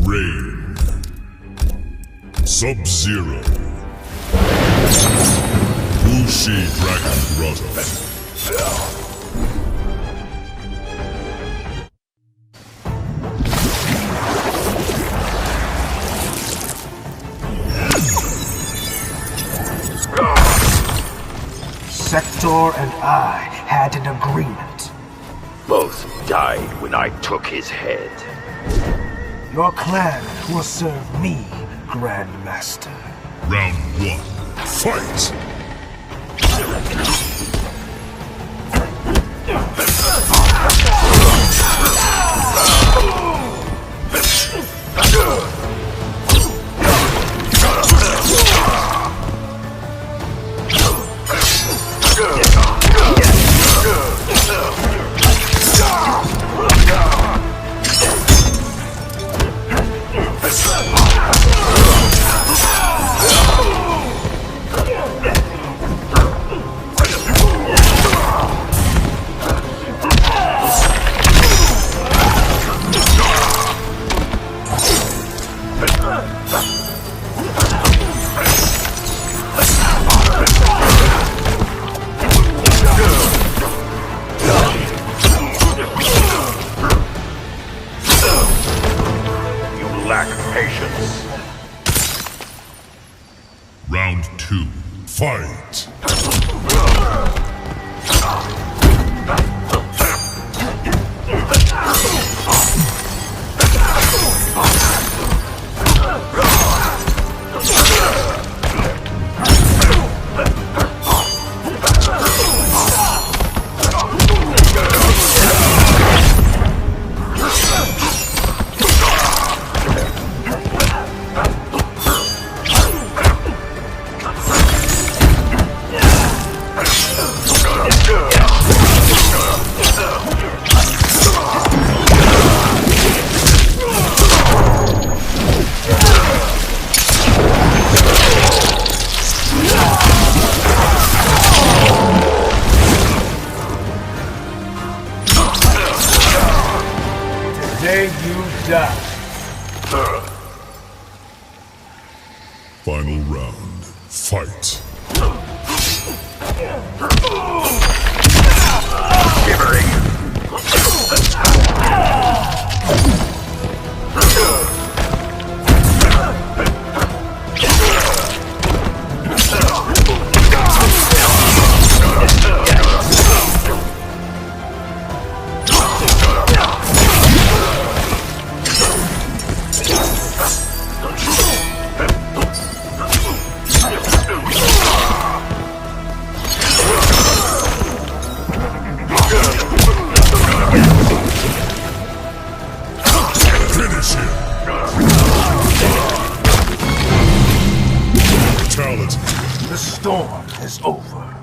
Rain. Sub-Zero. Wuxi Dragon Grotto. Sector and I had an agreement. Both died when I took his head. Your clan will serve me, Grandmaster. Round 1. Fight! Lack patience. Round 2. Fight! Today you die. Final round. Fight! Shivering. Finish him! Fatality. The storm is over.